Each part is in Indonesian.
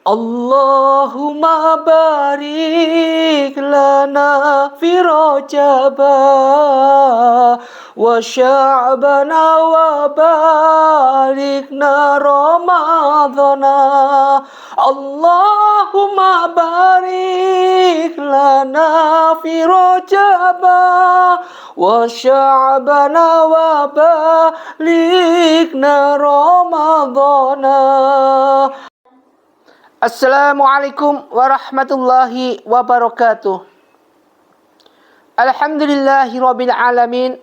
Allahumma barik lana fi Rajaba wa Sya'bana wa barikna Ramadana. Allahumma barik lana fi Rajaba wa Sya'bana wa barikna Ramadana. Assalamualaikum warahmatullahi wabarakatuh. Alhamdulillahirabbil alamin.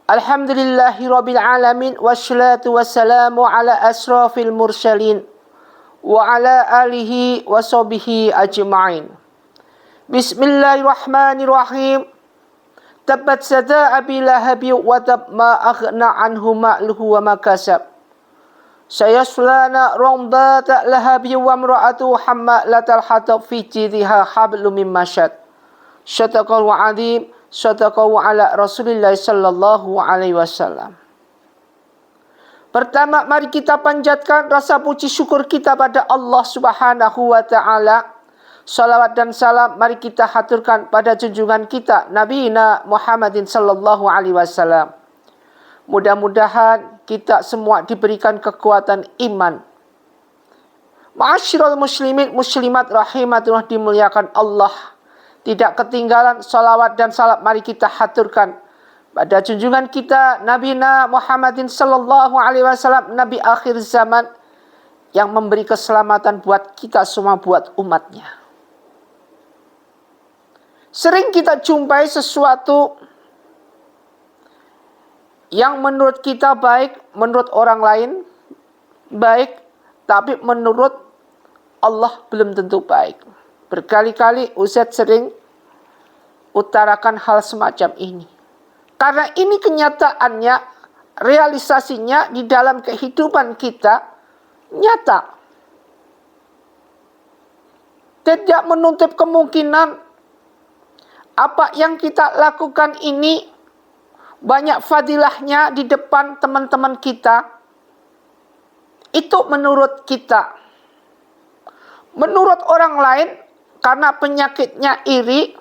Alhamdulillahirabbil alamin wassalatu wassalamu ala asrafil mursalin wa ala alihi wa sahbihi ajma'in. Bismillahirrahmanirrahim. Tabbat sada abi lahabi wa tab ma aghna anhu ma'luhu wa ma kasab. Sayasla naran dhata lahabi wa imra'atuhu hammalatal hatab fi jidha hablum min masad. Syataqallahu azim, syataqallahu ala Rasulillah sallallahu alaihi wasallam. Pertama, mari kita panjatkan rasa puji syukur kita pada Allah Subhanahu wa taala. Salawat dan salam mari kita haturkan pada junjungan kita Nabi Muhammadin sallallahu alaihi wasallam. Mudah-mudahan kita semua diberikan kekuatan iman. Ma'asyiral muslimin muslimat rahimatullah dimuliakan Allah. Tidak ketinggalan salawat dan salam mari kita haturkan pada junjungan kita Nabi Muhammadin sallallahu alaihi wasallam, Nabi akhir zaman yang memberi keselamatan buat kita semua, buat umatnya. Sering kita jumpai sesuatu yang menurut kita baik, menurut orang lain baik, tapi menurut Allah belum tentu baik. Berkali-kali Ustaz sering utarakan hal semacam ini. Karena ini kenyataannya, realisasinya di dalam kehidupan kita nyata. Tidak menutup kemungkinan apa yang kita lakukan ini banyak fadilahnya di depan teman-teman kita. Itu menurut kita. Menurut orang lain, karena penyakitnya iri,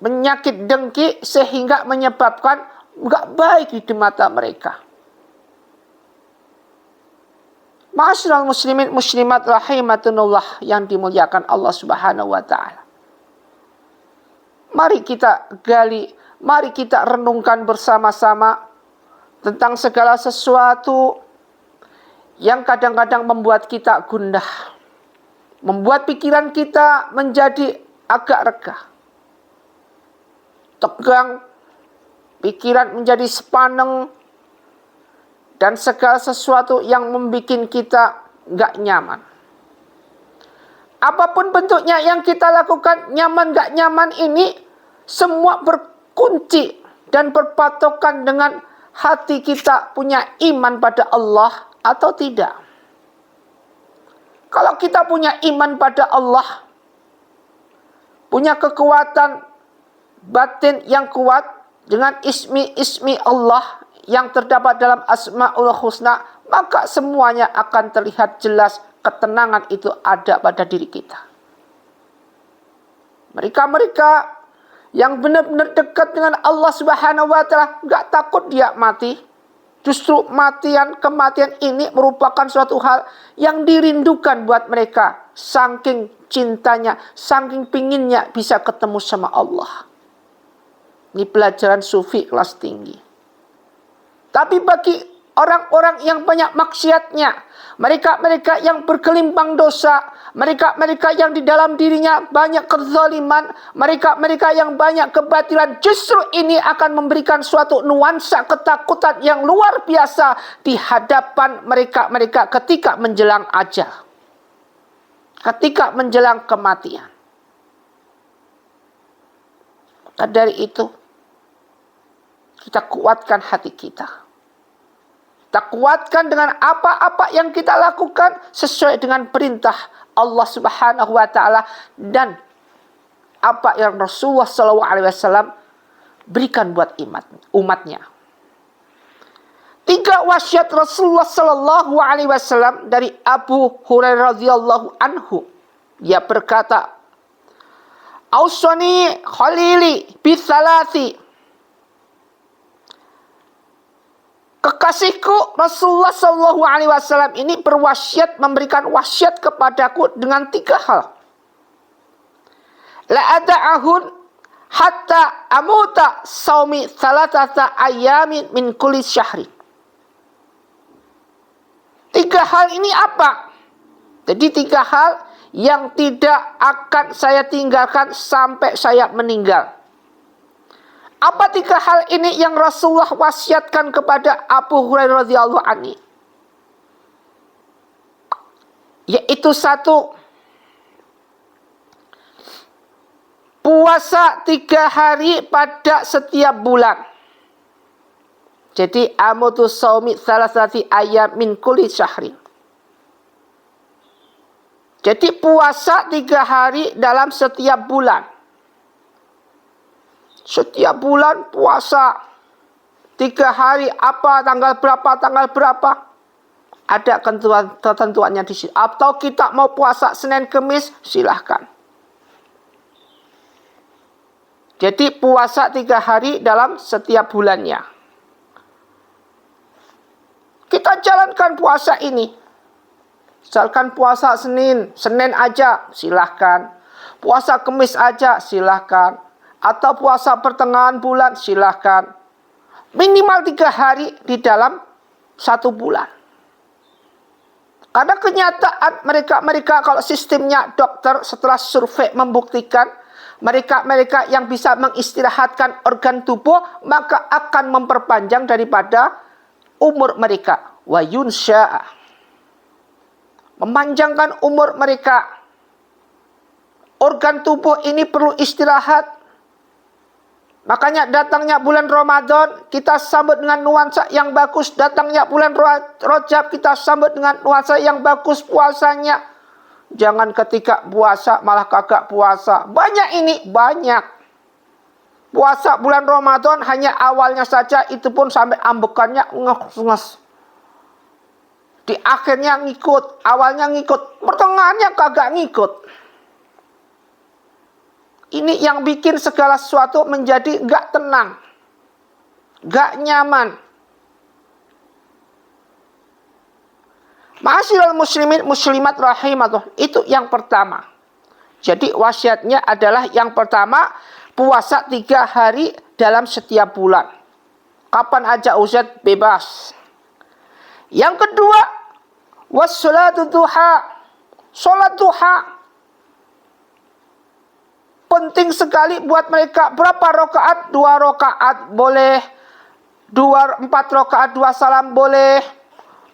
penyakit dengki, sehingga menyebabkan nggak baik di mata mereka. Ma'asyiral muslimin muslimat rahimatullah yang dimuliakan Allah Subhanahu wa taala. Mari kita gali, mari kita renungkan bersama-sama tentang segala sesuatu yang kadang-kadang membuat kita gundah, membuat pikiran kita menjadi agak rega, tegang, pikiran menjadi sepaneng, dan segala sesuatu yang membuat kita nggak nyaman. Apapun bentuknya yang kita lakukan, nyaman nggak nyaman ini semua berkunci dan berpatokan dengan hati kita punya iman pada Allah atau tidak. Kalau kita punya iman pada Allah, punya kekuatan batin yang kuat dengan ismi-ismi Allah yang terdapat dalam Asmaul Husna, maka semuanya akan terlihat jelas, ketenangan itu ada pada diri kita. Mereka-mereka yang benar-benar dekat dengan Allah Subhanahu wa taala enggak takut dia mati. Justru kematian ini merupakan suatu hal yang dirindukan buat mereka. Saking cintanya, saking pinginnya bisa ketemu sama Allah. Ini pelajaran sufi kelas tinggi. Tapi bagi orang-orang yang banyak maksiatnya, mereka-mereka yang bergelimpang dosa, mereka-mereka yang di dalam dirinya banyak kezaliman, mereka-mereka yang banyak kebatilan, justru ini akan memberikan suatu nuansa ketakutan yang luar biasa di hadapan mereka-mereka ketika menjelang ajal, ketika menjelang kematian. Maka dari itu, kita kuatkan hati kita. Kita kuatkan dengan apa-apa yang kita lakukan sesuai dengan perintah Allah Subhanahu wa taala dan apa yang Rasulullah SAW berikan buat umatnya. 3 wasiat Rasulullah Sallallahu Alaihi Wasallam dari Abu Hurairah radhiyallahu anhu. Dia berkata, "Ausani khalili bithalati." Kekasihku Rasulullah Sallallahu Alaihi Wasallam ini berwasiat, memberikan wasiat kepadaku dengan 3 hal. La ada'ahun hatta amuta saumi salatata ayamin min kulli syahri. 3 hal ini apa? Jadi 3 hal yang tidak akan saya tinggalkan sampai saya meninggal. Apa 3 hal ini yang Rasulullah wasiatkan kepada Abu Hurairah radhiyallahu anhu? Yaitu 1, puasa 3 hari pada setiap bulan. Jadi amutu saumi salasati ayam min kulli syahrin. Jadi puasa 3 hari dalam setiap bulan. Setiap bulan puasa 3 hari, apa tanggal berapa. Ada ketentuannya di sini. Atau kita mau puasa Senin Kemis, silahkan. Jadi puasa 3 hari dalam setiap bulannya. Kita jalankan puasa ini. Misalkan puasa Senin aja, silahkan. Puasa Kemis aja, silahkan. Atau puasa pertengahan bulan, silahkan. Minimal 3 hari di dalam 1 bulan. Karena kenyataan mereka kalau sistemnya dokter setelah survei membuktikan, mereka yang bisa mengistirahatkan organ tubuh, maka akan memperpanjang daripada umur mereka. Wa yunsya'a, memanjangkan umur mereka. Organ tubuh ini perlu istirahat. Makanya datangnya bulan Ramadan, kita sambut dengan nuansa yang bagus. Datangnya bulan Rajab, kita sambut dengan nuansa yang bagus puasanya. Jangan ketika puasa malah kagak puasa. Banyak. Puasa bulan Ramadan hanya awalnya saja, itu pun sampai ambekannya nges-nges. Di akhirnya ngikut, awalnya ngikut, pertengahannya kagak ngikut. Ini yang bikin segala sesuatu menjadi gak tenang, gak nyaman. Ma'asyiral muslimin muslimat rahimatullah, itu yang pertama. Jadi wasiatnya adalah yang pertama, puasa 3 hari dalam setiap bulan. Kapan aja Ustaz, bebas. Yang kedua, wassalatu duha. Salat duha. Penting sekali buat mereka. Berapa rakaat? 2 rakaat boleh. 4 rakaat 2 salam boleh.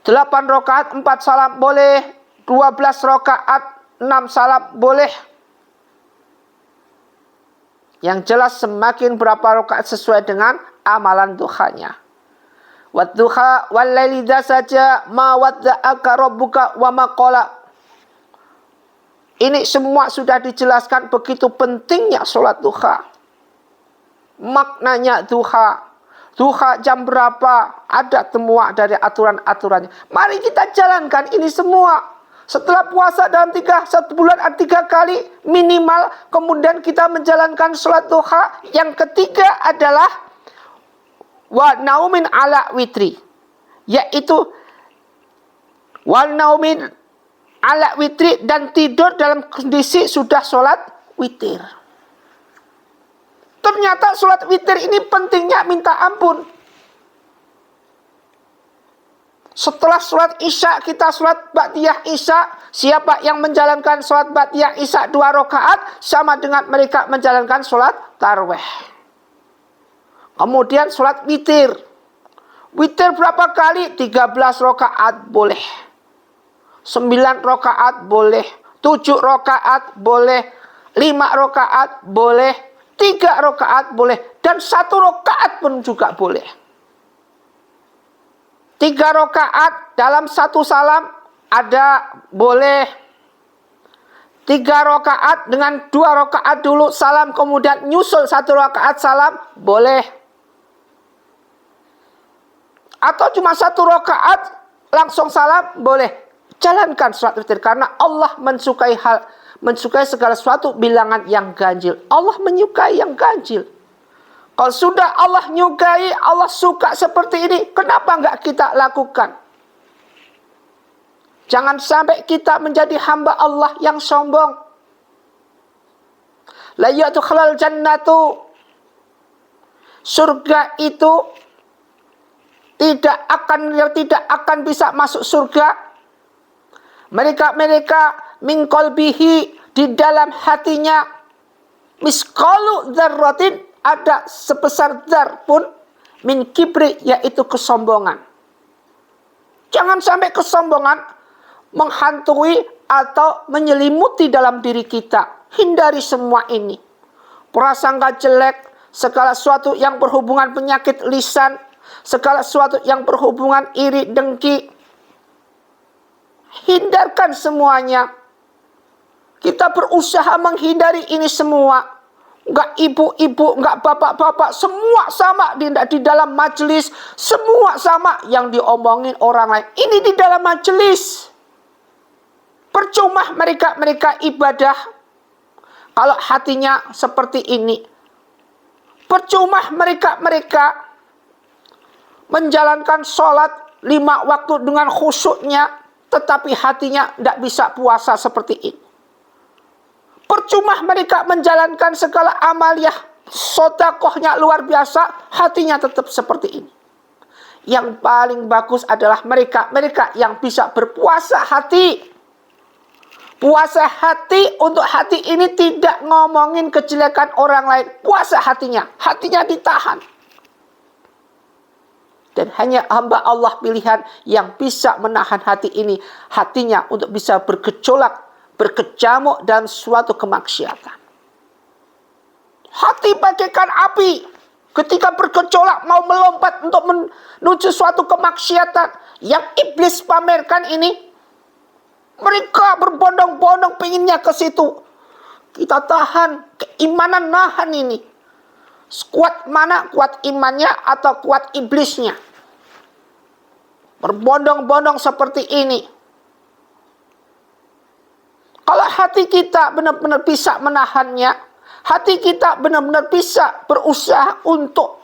8 rakaat 4 salam boleh. 12 rakaat 6 salam boleh. Yang jelas semakin berapa rakaat sesuai dengan amalan duhanya. Wadduha wal laili saja ma wadda'aka rabbuka wa ma qala. Ini semua sudah dijelaskan, begitu pentingnya sholat duha. Maknanya duha. Duha jam berapa? Ada semua dari aturan-aturannya. Mari kita jalankan ini semua. Setelah puasa dalam 1 bulan 3 kali minimal, kemudian kita menjalankan sholat duha. Yang ketiga adalah wa naumin ala witri, yaitu wa naumin ala witri, dan tidur dalam kondisi sudah sholat witir. Ternyata sholat witir ini pentingnya minta ampun. Setelah sholat isya, kita sholat ba'diyah isya. Siapa yang menjalankan sholat ba'diyah isya 2 rakaat, sama dengan mereka menjalankan sholat tarawih. Kemudian sholat witir. Witir berapa kali? 13 rakaat boleh. 9 rakaat boleh. 7 rakaat boleh. 5 rakaat boleh. 3 rakaat boleh. Dan 1 rakaat pun juga boleh. 3 rakaat dalam 1 salam ada boleh. 3 rakaat dengan 2 rakaat dulu salam, kemudian nyusul 1 rakaat salam, boleh. atau cuma 1 rakaat langsung salam, boleh. Jalankan sholat witir karena Allah mensukai segala sesuatu bilangan yang ganjil. Allah menyukai yang ganjil. Kalau sudah Allah nyukai, Allah suka seperti ini, kenapa enggak kita lakukan? Jangan sampai kita menjadi hamba Allah yang sombong. La yadkhulul jannatu, surga itu tidak akan bisa masuk surga. Mereka min qalbihi, di dalam hatinya misqalu dzarratin, ada sebesar dzar pun, min kibri, yaitu kesombongan. Jangan sampai kesombongan menghantui atau menyelimuti dalam diri kita. Hindari semua ini. Prasangka jelek, segala sesuatu yang berhubungan penyakit lisan, segala sesuatu yang berhubungan iri dengki, hindarkan semuanya. Kita berusaha menghindari ini semua. Enggak ibu-ibu, enggak bapak-bapak, semua sama di dalam majelis, semua sama yang diomongin orang lain. Ini di dalam majelis. Percuma mereka ibadah kalau hatinya seperti ini. Percuma mereka menjalankan sholat 5 waktu dengan khusyuknya, tetapi hatinya tidak bisa puasa seperti ini. Percuma mereka menjalankan segala amaliyah, sedekahnya luar biasa, hatinya tetap seperti ini. Yang paling bagus adalah mereka yang bisa berpuasa hati. Puasa hati, untuk hati ini tidak ngomongin kejelekan orang lain. Puasa hatinya ditahan. Dan hanya hamba Allah pilihan yang bisa menahan hati ini. Hatinya untuk bisa bergejolak, berkecamuk dan suatu kemaksiatan. Hati bagaikan api. Ketika bergejolak mau melompat untuk menuju suatu kemaksiatan yang iblis pamerkan ini, mereka berbondong-bondong pengennya ke situ. Kita tahan, keimanan nahan ini. Kuat mana? Kuat imannya atau kuat iblisnya? Berbondong-bondong seperti ini. Kalau hati kita benar-benar bisa menahannya, hati kita benar-benar bisa berusaha untuk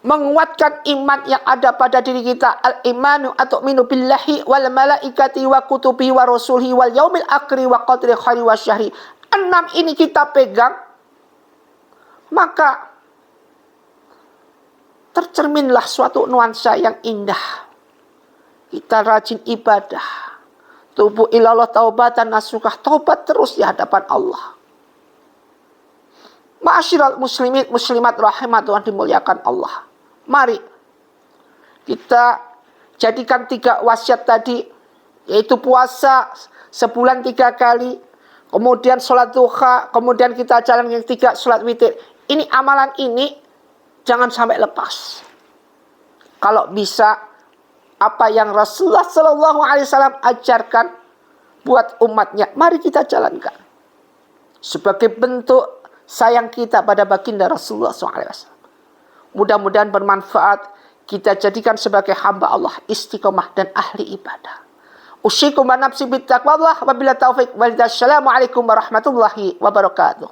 menguatkan iman yang ada pada diri kita. Al-imanu atau minu billahi wal malaikati wa kutubi wa rasulihi wal yaumil akhiri wa qadri khairi wa syahri. 6 ini kita pegang, maka tercerminlah suatu nuansa yang indah. Kita rajin ibadah. Tubu ilallah taubatan nasukah. Taubat terus di hadapan Allah. Ma'asyiral muslimin muslimat rahimat Tuhan dimuliakan Allah. Mari kita jadikan 3 wasiat tadi, yaitu puasa sebulan 3 kali, kemudian sholat duha, kemudian kita jalan yang 3 sholat witir. Ini amalan ini jangan sampai lepas. Kalau bisa apa yang Rasulullah SAW ajarkan buat umatnya, mari kita jalankan sebagai bentuk sayang kita pada baginda Rasulullah SAW. Mudah-mudahan bermanfaat. Kita jadikan sebagai hamba Allah istiqomah dan ahli ibadah. Usyaikum wa nafsi bittaqwallah wa bila taufiq wal hidayah. Assalamualaikum warahmatullahi wabarakatuh.